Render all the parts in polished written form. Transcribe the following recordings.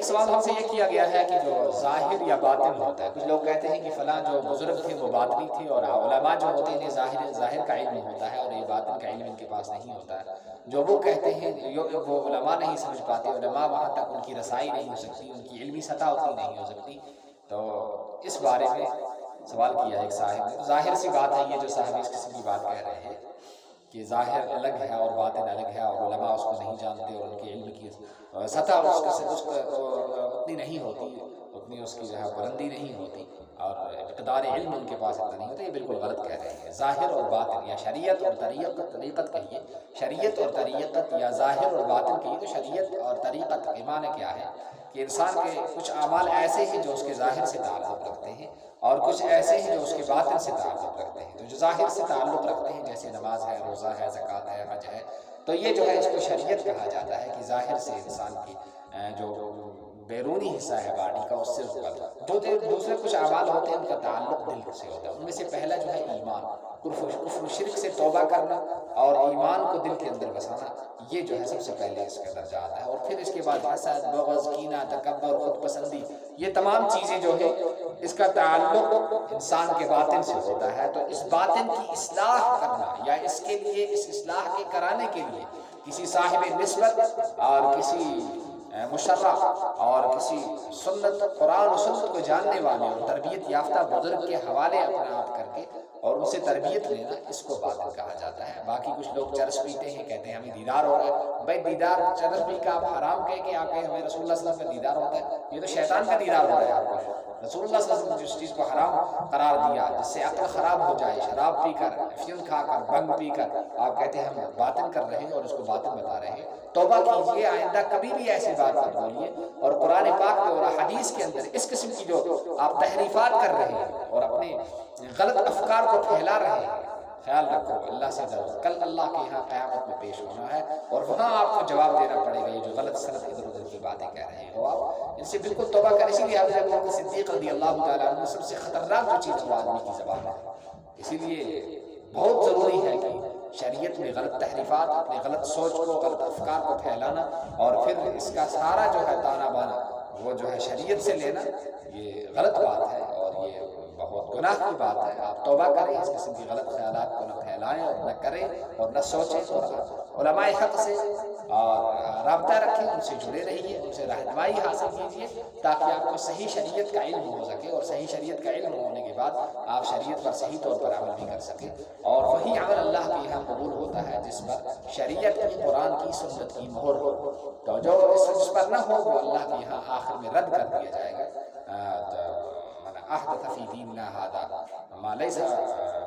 ایک سوال ہم سے یہ کیا گیا ہے کہ جو ظاہر یا باطن ہوتا ہے، کچھ لوگ کہتے ہیں کہ فلاں جو بزرگ تھے وہ باطنی تھے، اور علماء جو ہوتے ہیں ظاہر کا علم ہوتا ہے اور یہ باطن کا علم ان کے پاس نہیں ہوتا ہے۔ جو وہ کہتے ہیں وہ علماء نہیں سمجھ پاتے، علماء وہاں تک ان کی رسائی نہیں ہو سکتی، ان کی علمی سطح اتنی نہیں ہو سکتی۔ تو اس بارے میں سوال کیا ایک صاحب نے۔ ظاہر سی بات ہے، یہ جو صاحب اس قسم کی بات کہہ رہے ہیں کہ ظاہر الگ ہے اور باطن الگ ہے، اور علماء اس کو نہیں جانتے، اور ان کے علم کی سطح اس کو اتنی نہیں ہوتی، اتنی اس کی جو ہے بلندی نہیں ہوتی، اور اقتدار علم ان کے پاس اتنا نہیں ہوتا۔ یہ بالکل غلط کہہ رہے ہیں۔ ظاہر اور باطن، یا شریعت اور طریقت کہیے، شریعت اور طریقت، یا ظاہر اور باطن کہیے، تو شریعت اور طریقت کے معنی کیا ہے کہ انسان کے کچھ اعمال ایسے ہیں جو اس کے ظاہر سے تعلق رکھتے ہیں، اور کچھ ایسے ہیں جو اس کے باطن سے تعلق رکھتے ہیں۔ تو جو ظاہر سے تعلق رکھتے ہیں جیسے نماز ہے، روزہ ہے، زکوٰۃ ہے، حج ہے، تو یہ جو ہے اس کو شریعت کہا جاتا ہے کہ ظاہر سے انسان کی جو بیرونی حصہ ہے باڈی کا، اس سے جو دوسرے کچھ اعمال ہوتے ہیں ان کا تعلق دل سے ہوتا ہے۔ ان میں سے پہلا جو ہے ایمان، کفر و شرک سے توبہ کرنا اور ایمان کو دل کے اندر بسانا، یہ جو ہے سب سے پہلے اس کا درجہ آتا ہے۔ اور پھر اس کے بعد حسد، بغض، کینہ، تکبر، خود پسندی، یہ تمام چیزیں جو ہے اس کا تعلق انسان کے باطن سے ہوتا ہے۔ تو اس باطن کی اصلاح کرنا، یا اس کے لیے، اس اصلاح کے کرانے کے لیے کسی صاحب نسبت اور کسی مشرع اور کسی سنت، قرآن و سنت کو جاننے والے اور تربیت یافتہ بزرگ کے حوالے اپنا آپ کر کے اور ان سے تربیت لینا، اس کو باطن کہا جاتا ہے۔ باقی کچھ لوگ چرس پیتے ہیں، کہتے ہیں ہمیں دیدار ہو رہا ہے۔ بھائی دیدار چرس پی کا آپ حرام کہہ کے آپ کہیں ہمیں رسول اللہ صلی اللہ علیہ وسلم کا دیدار ہوتا ہے، یہ تو شیطان کا دیدار ہو رہا ہے آپ کو۔ رسول اللہ صلی اللہ علیہ وسلم نے جس چیز کو حرام قرار دیا، جس سے عقل خراب ہو جائے، شراب پی کر، افیون کھا کر، بھنگ پی کر، آپ کہتے ہیں ہم باطن کر رہے ہیں اور اس کو باطن بتا رہے ہیں۔ توبہ کیجئے، آئندہ کبھی بھی ایسی بات مت بولیے۔ اور قرآن پاک میں اور حدیث کے اندر اس قسم کی جو آپ تحریفات کر رہے ہیں اور اپنے غلط افکار کو پھیلا رہے ہیں، خیال رکھو اللہ سے ڈرو، کل اللہ کے یہاں قیامت میں پیش ہونا ہے، اور وہاں آپ کو جواب دینا پڑے گا۔ یہ جو غلط سلف ادھر ادھر کی باتیں کہہ رہے ہو آپ، ان سے بالکل توبہ کریں۔ اسی لیے حضرت ابوبکر صدیق رضی اللہ تعالیٰ عنہ سب سے خطرناک جو چیز وہ آدمی کی زبان ہے۔ اسی لیے بہت ضروری ہے کہ شریعت میں غلط تحریفات، اپنے غلط سوچ کو، غلط افکار کو پھیلانا، اور پھر اس کا سارا جو ہے تانا بانا وہ جو ہے شریعت سے لینا، یہ غلط بات ہے اور یہ بہت گناہ کی بات ہے۔ آپ توبہ کریں، اس قسم کی غلط خیالات کو نہ پھیلائیں اور نہ کریں اور نہ سوچیں، اور علماء حق سے رابطہ رکھیں، ان سے جڑے رہیے، ان سے رہنمائی حاصل کیجیے، تاکہ آپ کو صحیح شریعت کا علم ہو سکے، اور صحیح شریعت کا علم ہونے کے بعد آپ شریعت پر صحیح طور پر عمل بھی کر سکیں۔ اور وہی عمل اللہ کے یہاں قبول ہوتا ہے جس پر شریعت کی، قرآن کی، سنت کی مہر ہو۔ تو جو اس پر نہ ہو وہ اللہ کے یہاں آخر میں رد کر دیا جائے گا۔ احدث فی دیننا ھذا ما لیس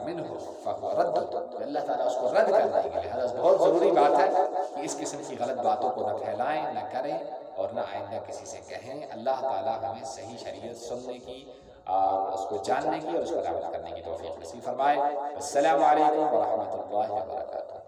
منہ فہو رد، تو اللہ تعالیٰ اس کو رد کر دیں گے۔ لہذا بہت ضروری بات ہے کہ اس قسم کی غلط باتوں کو نہ پھیلائیں، نہ کریں، اور نہ آئندہ کسی سے کہیں۔ اللہ تعالیٰ ہمیں صحیح شریعت سننے کی اور اس کو جاننے کی اور اس پر عمل کرنے کی توفیق نصیب فرمائے۔ السلام علیکم ورحمۃ اللہ وبرکاتہ۔